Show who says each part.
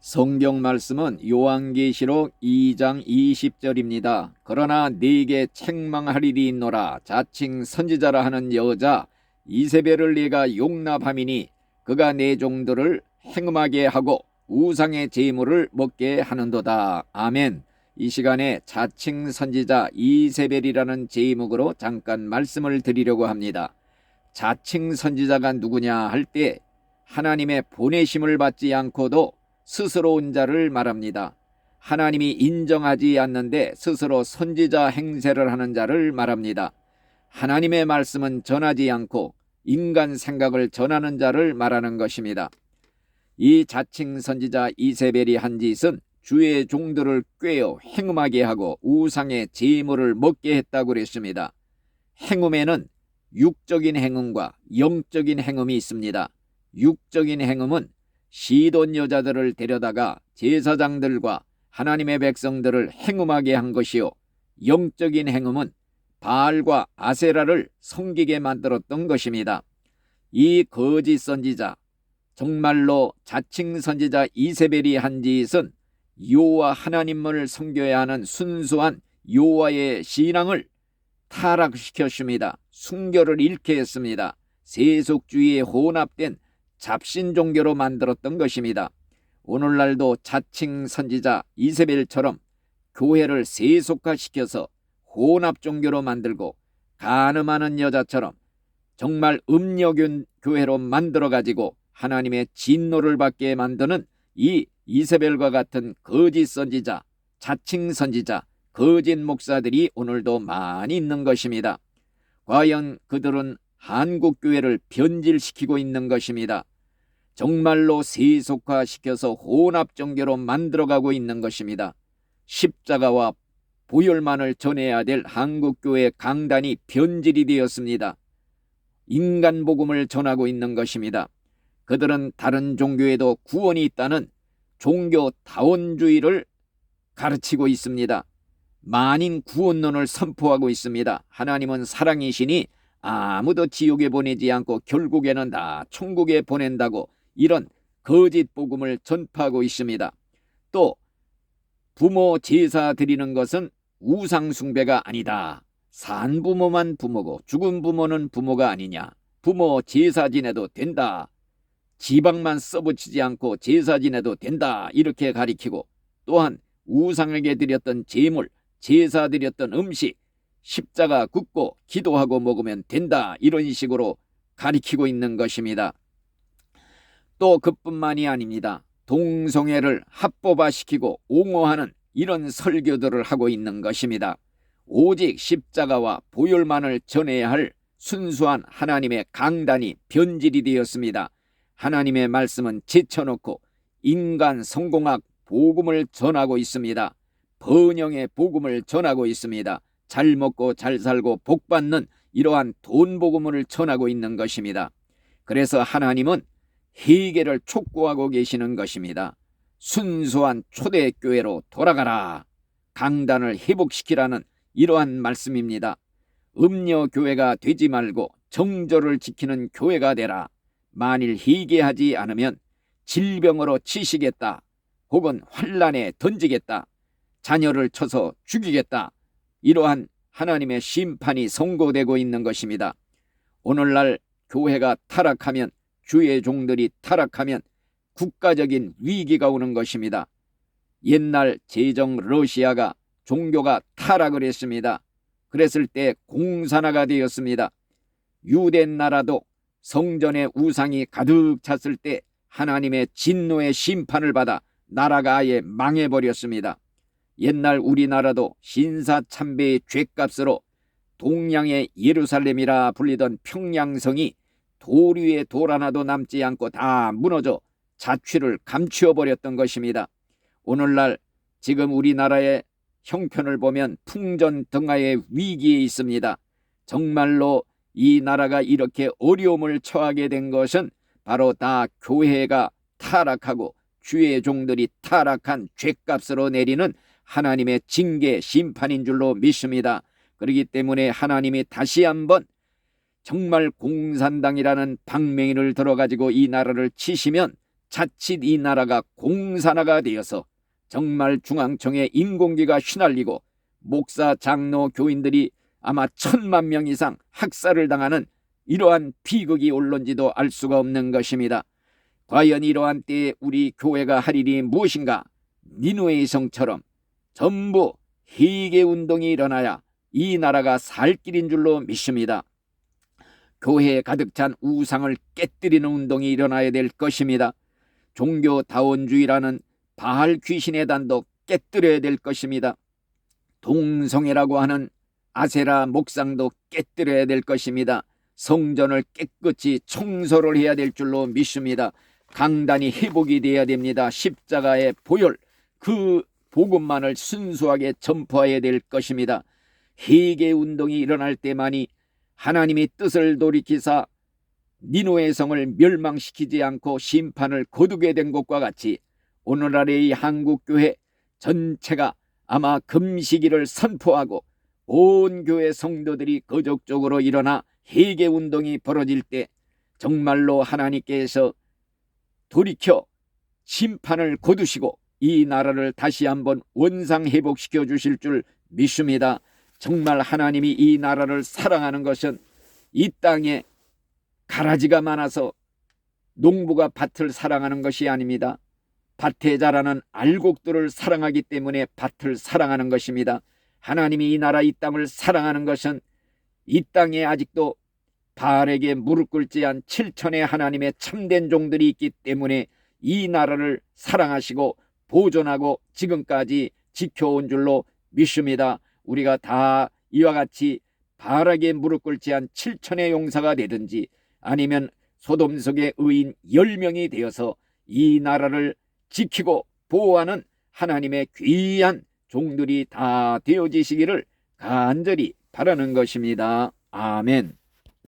Speaker 1: 성경 말씀은 요한계시록 2장 20절입니다. 그러나 네게 책망하리이노라. 자칭 선지자라 하는 여자 이세벨을 네가 용납함이니 그가 네 종들을 행음하게 하고 우상의 제물을 먹게 하는도다. 아멘. 이 시간에 자칭 선지자 이세벨이라는 제목으로 잠깐 말씀을 드리려고 합니다. 자칭 선지자가 누구냐 할 때 하나님의 보내심을 받지 않고도 스스로 온 자를 말합니다. 하나님이 인정하지 않는데 스스로 선지자 행세를 하는 자를 말합니다. 하나님의 말씀은 전하지 않고 인간 생각을 전하는 자를 말하는 것입니다. 이 자칭 선지자 이세벨이 한 짓은 주의 종들을 꾀어 행음하게 하고 우상의 제물을 먹게 했다고 그랬습니다. 행음에는 육적인 행음과 영적인 행음이 있습니다. 육적인 행음은 시돈 여자들을 데려다가 제사장들과 하나님의 백성들을 행음하게 한 것이요, 영적인 행음은 바알과 아세라를 섬기게 만들었던 것입니다. 이 거짓 선지자, 정말로 자칭 선지자 이세벨이 한 짓은 여호와 하나님을 섬겨야 하는 순수한 여호와의 신앙을 타락시켰습니다. 순결을 잃게 했습니다. 세속주의에 혼합된 잡신 종교로 만들었던 것입니다. 오늘날도 자칭 선지자 이세벨처럼 교회를 세속화시켜서 혼합 종교로 만들고 간음하는 여자처럼 정말 음녀교회로 만들어가지고 하나님의 진노를 받게 만드는 이 이세벨과 같은 거짓 선지자, 자칭 선지자, 거짓 목사들이 오늘도 많이 있는 것입니다. 과연 그들은 한국교회를 변질시키고 있는 것입니다. 정말로 세속화시켜서 혼합종교로 만들어가고 있는 것입니다. 십자가와 보혈만을 전해야 될 한국교회 강단이 변질이 되었습니다. 인간복음을 전하고 있는 것입니다. 그들은 다른 종교에도 구원이 있다는 종교다원주의를 가르치고 있습니다. 만인 구원론을 선포하고 있습니다. 하나님은 사랑이시니 아무도 지옥에 보내지 않고 결국에는 다 천국에 보낸다고 이런 거짓 복음을 전파하고 있습니다. 또 부모 제사 드리는 것은 우상 숭배가 아니다. 산 부모만 부모고 죽은 부모는 부모가 아니냐. 부모 제사 지내도 된다. 지방만 써붙이지 않고 제사 지내도 된다. 이렇게 가리키고, 또한 우상에게 드렸던 제물, 제사 드렸던 음식, 십자가 굽고 기도하고 먹으면 된다. 이런 식으로 가리키고 있는 것입니다. 또 그뿐만이 아닙니다. 동성애를 합법화시키고 옹호하는 이런 설교들을 하고 있는 것입니다. 오직 십자가와 보혈만을 전해야 할 순수한 하나님의 강단이 변질이 되었습니다. 하나님의 말씀은 제쳐놓고 인간 성공학 복음을 전하고 있습니다. 번영의 복음을 전하고 있습니다. 잘 먹고 잘 살고 복 받는 이러한 돈 복음을 전하고 있는 것입니다. 그래서 하나님은 회개를 촉구하고 계시는 것입니다. 순수한 초대교회로 돌아가라. 강단을 회복시키라는 이러한 말씀입니다. 음녀교회가 되지 말고 정절을 지키는 교회가 되라. 만일 회개하지 않으면 질병으로 치시겠다. 혹은 환난에 던지겠다. 자녀를 쳐서 죽이겠다. 이러한 하나님의 심판이 선고되고 있는 것입니다. 오늘날 교회가 타락하면, 주의 종들이 타락하면 국가적인 위기가 오는 것입니다. 옛날 제정 러시아가 종교가 타락을 했습니다. 그랬을 때 공산화가 되었습니다. 유대 나라도 성전에 우상이 가득 찼을 때 하나님의 진노의 심판을 받아 나라가 아예 망해버렸습니다. 옛날 우리나라도 신사참배의 죗값으로 동양의 예루살렘이라 불리던 평양성이 돌 위에 돌 하나도 남지 않고 다 무너져 자취를 감추어버렸던 것입니다. 오늘날 지금 우리나라의 형편을 보면 풍전등화의 위기에 있습니다. 정말로 이 나라가 이렇게 어려움을 처하게 된 것은 바로 다 교회가 타락하고 주의 종들이 타락한 죗값으로 내리는 하나님의 징계 심판인 줄로 믿습니다. 그렇기 때문에 하나님이 다시 한번 정말 공산당이라는 방맹이를 들어가지고 이 나라를 치시면 자칫 이 나라가 공산화가 되어서 정말 중앙청에 인공기가 휘날리고 목사, 장로, 교인들이 아마 1,000만 명 이상 학살을 당하는 이러한 비극이 올런지도 알 수가 없는 것입니다. 과연 이러한 때에 우리 교회가 할 일이 무엇인가? 니느웨의 성처럼 전부 회개운동이 일어나야 이 나라가 살 길인 줄로 믿습니다. 교회에 가득 찬 우상을 깨뜨리는 운동이 일어나야 될 것입니다. 종교다원주의라는 바알 귀신의 단도 깨뜨려야 될 것입니다. 동성애라고 하는 아세라 목상도 깨뜨려야 될 것입니다. 성전을 깨끗이 청소를 해야 될 줄로 믿습니다. 강단이 회복이 되어야 됩니다. 십자가의 보혈, 그 복음만을 순수하게 전파해야 될 것입니다. 회개운동이 일어날 때만이 하나님이 뜻을 돌이키사 니느웨 성을 멸망시키지 않고 심판을 거두게 된 것과 같이 오늘날의 이 한국교회 전체가 아마 금식일을 선포하고 온 교회 성도들이 거적적으로 일어나 회개운동이 벌어질 때 정말로 하나님께서 돌이켜 심판을 거두시고 이 나라를 다시 한번 원상회복시켜 주실 줄 믿습니다. 정말 하나님이 이 나라를 사랑하는 것은 이 땅에 가라지가 많아서 농부가 밭을 사랑하는 것이 아닙니다. 밭에 자라는 알곡들을 사랑하기 때문에 밭을 사랑하는 것입니다. 하나님이 이 나라 이 땅을 사랑하는 것은 이 땅에 아직도 바알에게 무릎 꿇지 않은 7천의 하나님의 참된 종들이 있기 때문에 이 나라를 사랑하시고 보존하고 지금까지 지켜온 줄로 믿습니다. 우리가 다 이와 같이 바알에게 무릎 꿇지 않은 7천의 용사가 되든지 아니면 소돔 속의 의인 10명이 되어서 이 나라를 지키고 보호하는 하나님의 귀한 종들이 다 되어지시기를 간절히 바라는 것입니다. 아멘.